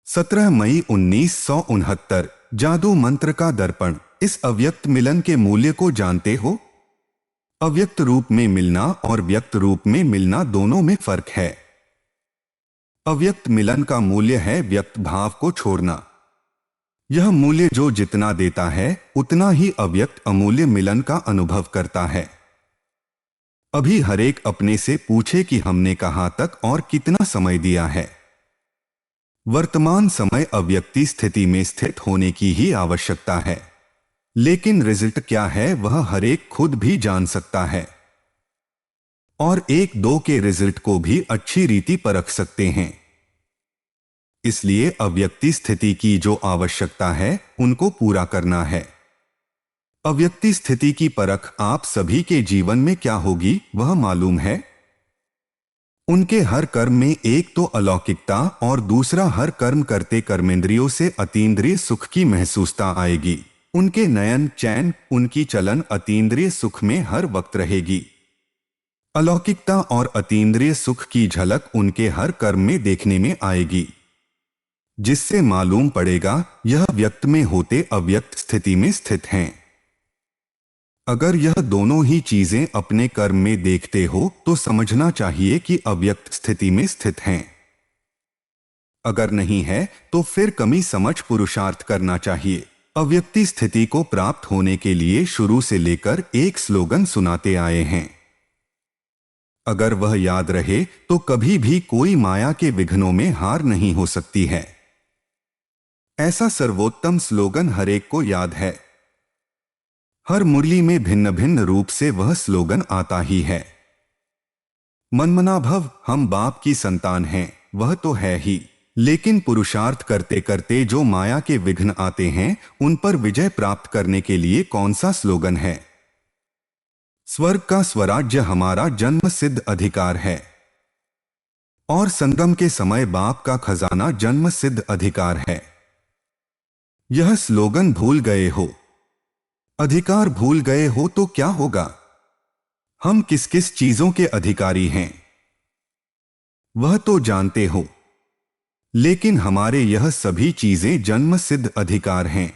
17 मई 1969। जादू मंत्र का दर्पण। इस अव्यक्त मिलन के मूल्य को जानते हो? अव्यक्त रूप में मिलना और व्यक्त रूप में मिलना दोनों में फर्क है। अव्यक्त मिलन का मूल्य है व्यक्त भाव को छोड़ना। यह मूल्य जो जितना देता है उतना ही अव्यक्त अमूल्य मिलन का अनुभव करता है। अभी हरेक अपने से पूछे कि हमने कहां तक और कितना समय दिया है। वर्तमान समय अव्यक्ति स्थिति में स्थित होने की ही आवश्यकता है, लेकिन रिजल्ट क्या है वह हरेक खुद भी जान सकता है और एक दो के रिजल्ट को भी अच्छी रीति परख सकते हैं। इसलिए अव्यक्ति स्थिति की जो आवश्यकता है उनको पूरा करना है। अव्यक्ति स्थिति की परख आप सभी के जीवन में क्या होगी वह मालूम है। उनके हर कर्म में एक तो अलौकिकता और दूसरा हर कर्म करते कर्मेंद्रियों से अतीन्द्रिय सुख की महसूसता आएगी। उनके नयन चैन उनकी चलन अतीन्द्रिय सुख में हर वक्त रहेगी। अलौकिकता और अतीन्द्रिय सुख की झलक उनके हर कर्म में देखने में आएगी, जिससे मालूम पड़ेगा यह व्यक्त में होते अव्यक्त स्थिति में स्थित हैं। अगर यह दोनों ही चीजें अपने कर्म में देखते हो तो समझना चाहिए कि अव्यक्त स्थिति में स्थित हैं। अगर नहीं है तो फिर कमी समझ पुरुषार्थ करना चाहिए। अव्यक्ति स्थिति को प्राप्त होने के लिए शुरू से लेकर एक स्लोगन सुनाते आए हैं। अगर वह याद रहे तो कभी भी कोई माया के विघ्नों में हार नहीं हो सकती है। ऐसा सर्वोत्तम स्लोगन हरेक को याद है। हर मुरली में भिन्न भिन्न रूप से वह स्लोगन आता ही है। मनमना भव, हम बाप की संतान हैं, वह तो है ही, लेकिन पुरुषार्थ करते करते जो माया के विघ्न आते हैं उन पर विजय प्राप्त करने के लिए कौन सा स्लोगन है? स्वर्ग का स्वराज्य हमारा जन्म सिद्ध अधिकार है और संगम के समय बाप का खजाना जन्म सिद्ध अधिकार है। यह स्लोगन भूल गए हो, अधिकार भूल गए हो तो क्या होगा? हम किस किस चीजों के अधिकारी हैं वह तो जानते हो, लेकिन हमारे यह सभी चीजें जन्म सिद्ध अधिकार हैं।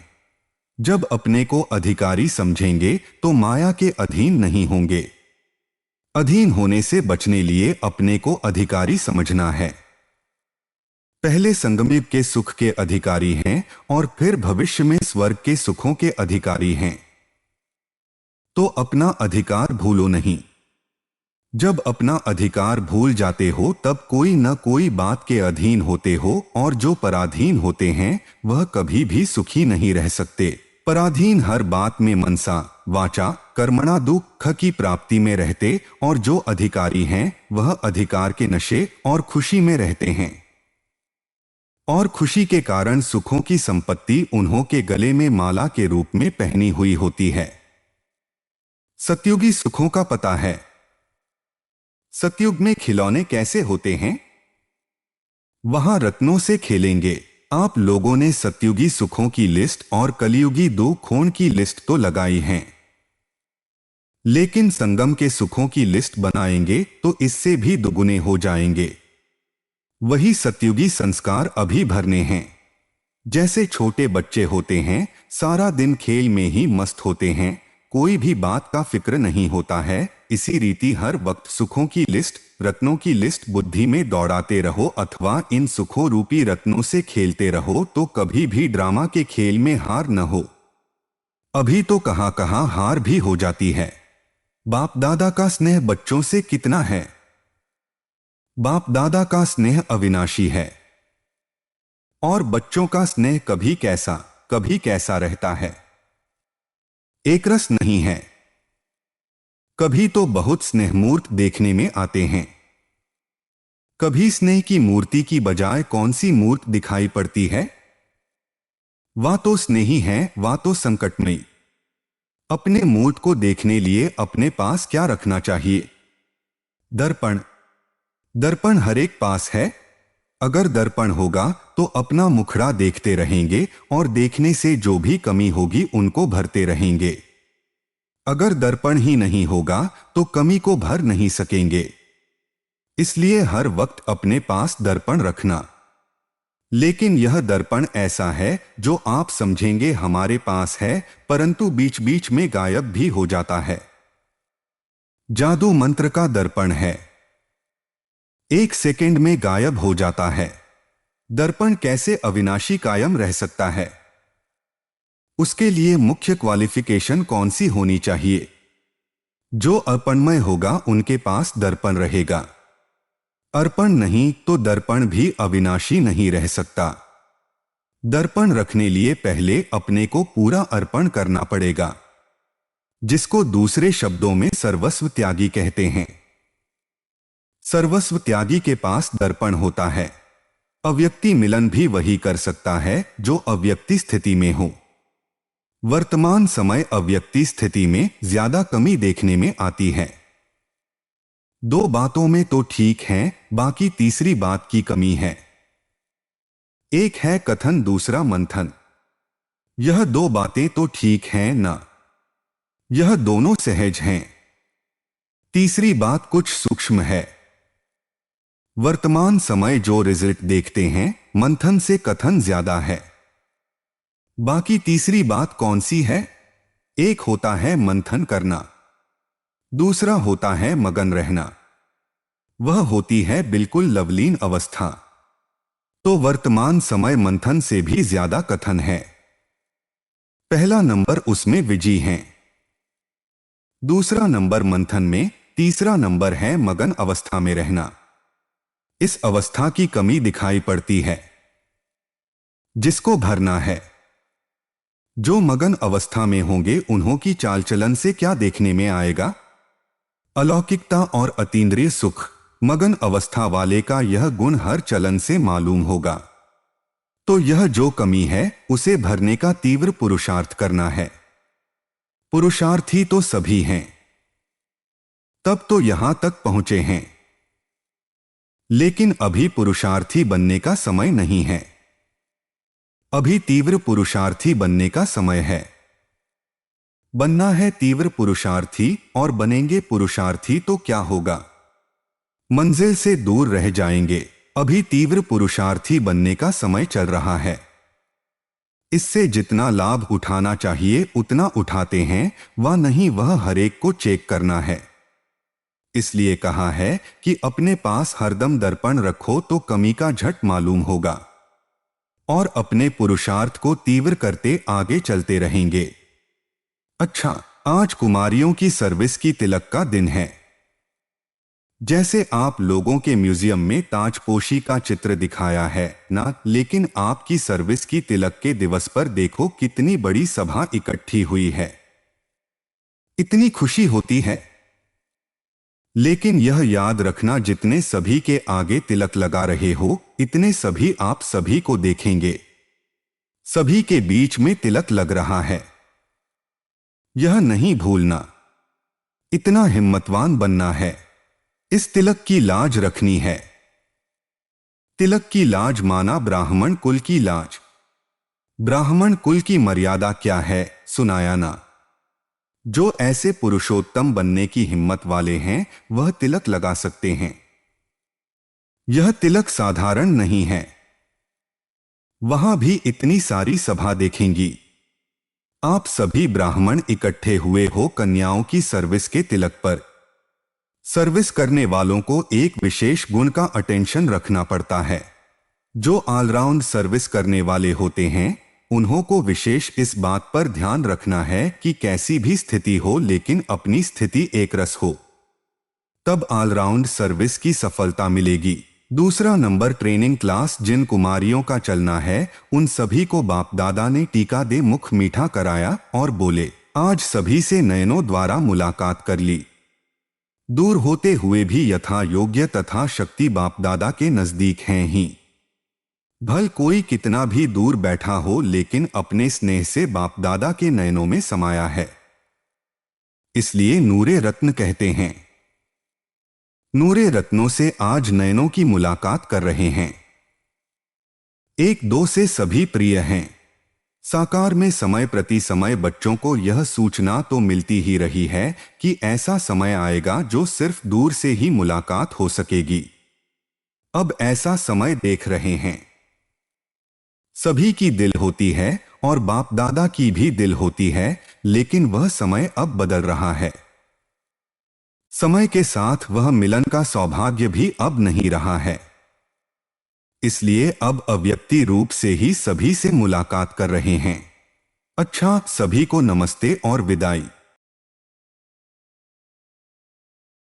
जब अपने को अधिकारी समझेंगे तो माया के अधीन नहीं होंगे। अधीन होने से बचने लिए अपने को अधिकारी समझना है। पहले संगमयुग के सुख के अधिकारी हैं और फिर भविष्य में स्वर्ग के सुखों के अधिकारी हैं। तो अपना अधिकार भूलो नहीं। जब अपना अधिकार भूल जाते हो तब कोई न कोई बात के अधीन होते हो और जो पराधीन होते हैं वह कभी भी सुखी नहीं रह सकते। पराधीन हर बात में मनसा वाचा कर्मणा दुख की प्राप्ति में रहते और जो अधिकारी हैं वह अधिकार के नशे और खुशी में रहते हैं और खुशी के कारण सुखों की संपत्ति उन्हों के गले में माला के रूप में पहनी हुई होती है। सतयुगी सुखों का पता है। सतयुग में खिलौने कैसे होते हैं? वहां रत्नों से खेलेंगे। आप लोगों ने सतयुगी सुखों की लिस्ट और कलियुगी दो खून की लिस्ट तो लगाई हैं, लेकिन संगम के सुखों की लिस्ट बनाएंगे तो इससे भी दुगुने हो जाएंगे। वही सतयुगी संस्कार अभी भरने हैं। जैसे छोटे बच्चे होते हैं, सारा दिन खेल में ही मस्त होते हैं, कोई भी बात का फिक्र नहीं होता है। इसी रीति हर वक्त सुखों की लिस्ट रत्नों की लिस्ट बुद्धि में दौड़ाते रहो अथवा इन सुखों रूपी रत्नों से खेलते रहो तो कभी भी ड्रामा के खेल में हार न हो। अभी तो कहां कहां हार भी हो जाती है। बाप दादा का स्नेह बच्चों से कितना है? बाप दादा का स्नेह अविनाशी है और बच्चों का स्नेह कभी कैसा रहता है। एक रस नहीं है। कभी तो बहुत स्नेहमूर्त देखने में आते हैं, कभी स्नेह की मूर्ति की बजाय कौन सी मूर्त दिखाई पड़ती है? वा तो स्नेही है वा तो संकटमयी। अपने मूर्त को देखने लिए अपने पास क्या रखना चाहिए? दर्पण। दर्पण हरेक पास है। अगर दर्पण होगा तो अपना मुखड़ा देखते रहेंगे और देखने से जो भी कमी होगी उनको भरते रहेंगे। अगर दर्पण ही नहीं होगा तो कमी को भर नहीं सकेंगे। इसलिए हर वक्त अपने पास दर्पण रखना। लेकिन यह दर्पण ऐसा है जो आप समझेंगे हमारे पास है, परंतु बीच बीच में गायब भी हो जाता है। जादू मंत्र का दर्पण है, एक सेकंड में गायब हो जाता है। दर्पण कैसे अविनाशी कायम रह सकता है? उसके लिए मुख्य क्वालिफिकेशन कौन सी होनी चाहिए? जो अर्पणमय होगा उनके पास दर्पण रहेगा। अर्पण नहीं तो दर्पण भी अविनाशी नहीं रह सकता। दर्पण रखने लिए पहले अपने को पूरा अर्पण करना पड़ेगा, जिसको दूसरे शब्दों में सर्वस्व त्यागी कहते हैं। सर्वस्व त्यागी के पास दर्पण होता है। अव्यक्ति मिलन भी वही कर सकता है जो अव्यक्ति स्थिति में हो। वर्तमान समय अव्यक्ति स्थिति में ज्यादा कमी देखने में आती है। दो बातों में तो ठीक है, बाकी तीसरी बात की कमी है। एक है कथन, दूसरा मंथन। यह दो बातें तो ठीक हैं ना? यह दोनों सहज हैं। तीसरी बात कुछ सूक्ष्म है। वर्तमान समय जो रिजल्ट देखते हैं, मंथन से कथन ज्यादा है। बाकी तीसरी बात कौन सी है? एक होता है मंथन करना, दूसरा होता है मगन रहना। वह होती है बिल्कुल लवलीन अवस्था। तो वर्तमान समय मंथन से भी ज्यादा कथन है। पहला नंबर उसमें विजी है, दूसरा नंबर मंथन में, तीसरा नंबर है मगन अवस्था में रहना। इस अवस्था की कमी दिखाई पड़ती है, जिसको भरना है। जो मगन अवस्था में होंगे उन्हों की चाल चलन से क्या देखने में आएगा? अलौकिकता और अतीन्द्रिय सुख। मगन अवस्था वाले का यह गुण हर चलन से मालूम होगा। तो यह जो कमी है उसे भरने का तीव्र पुरुषार्थ करना है। पुरुषार्थी तो सभी हैं, तब तो यहां तक पहुंचे हैं। लेकिन अभी पुरुषार्थी बनने का समय नहीं है। अभी तीव्र पुरुषार्थी बनने का समय है। बनना है तीव्र पुरुषार्थी और बनेंगे पुरुषार्थी तो क्या होगा? मंजिल से दूर रह जाएंगे। अभी तीव्र पुरुषार्थी बनने का समय चल रहा है। इससे जितना लाभ उठाना चाहिए उतना उठाते हैं, वह नहीं, वह हरेक को चेक करना है। इसलिए कहा है कि अपने पास हरदम दर्पण रखो तो कमी का झट मालूम होगा और अपने पुरुषार्थ को तीव्र करते आगे चलते रहेंगे। अच्छा, आज कुमारियों की सर्विस की तिलक का दिन है। जैसे आप लोगों के म्यूजियम में ताजपोशी का चित्र दिखाया है ना, लेकिन आपकी सर्विस की तिलक के दिवस पर देखो कितनी बड़ी सभा इकट्ठी हुई है। इतनी खुशी होती है। लेकिन यह याद रखना, जितने सभी के आगे तिलक लगा रहे हो, इतने सभी आप सभी को देखेंगे। सभी के बीच में तिलक लग रहा है। यह नहीं भूलना। इतना हिम्मतवान बनना है। इस तिलक की लाज रखनी है। तिलक की लाज माना ब्राह्मण कुल की लाज। ब्राह्मण कुल की मर्यादा क्या है, सुनाया ना? जो ऐसे पुरुषोत्तम बनने की हिम्मत वाले हैं वह तिलक लगा सकते हैं। यह तिलक साधारण नहीं है। वहां भी इतनी सारी सभा देखेंगी। आप सभी ब्राह्मण इकट्ठे हुए हो कन्याओं की सर्विस के तिलक पर। सर्विस करने वालों को एक विशेष गुण का अटेंशन रखना पड़ता है। जो ऑलराउंड सर्विस करने वाले होते हैं उन्हों को विशेष इस बात पर ध्यान रखना है कि कैसी भी स्थिति हो लेकिन अपनी स्थिति एक रस हो, तब ऑलराउंड सर्विस की सफलता मिलेगी। दूसरा नंबर ट्रेनिंग क्लास जिन कुमारियों का चलना है उन सभी को बाप दादा ने टीका दे मुख मीठा कराया और बोले, आज सभी से नयनों द्वारा मुलाकात कर ली। दूर होते हुए भी यथा योग्य तथा शक्ति बाप दादा के नजदीक हैं ही। भल कोई कितना भी दूर बैठा हो लेकिन अपने स्नेह से बाप दादा के नयनों में समाया है। इसलिए नूरे रत्न कहते हैं। नूरे रत्नों से आज नयनों की मुलाकात कर रहे हैं। एक दो से सभी प्रिय हैं। साकार में समय प्रति समय बच्चों को यह सूचना तो मिलती ही रही है कि ऐसा समय आएगा जो सिर्फ दूर से ही मुलाकात हो सकेगी। अब ऐसा समय देख रहे हैं। सभी की दिल होती है और बाप दादा की भी दिल होती है, लेकिन वह समय अब बदल रहा है। समय के साथ वह मिलन का सौभाग्य भी अब नहीं रहा है। इसलिए अब अव्यक्ति रूप से ही सभी से मुलाकात कर रहे हैं। अच्छा, सभी को नमस्ते और विदाई।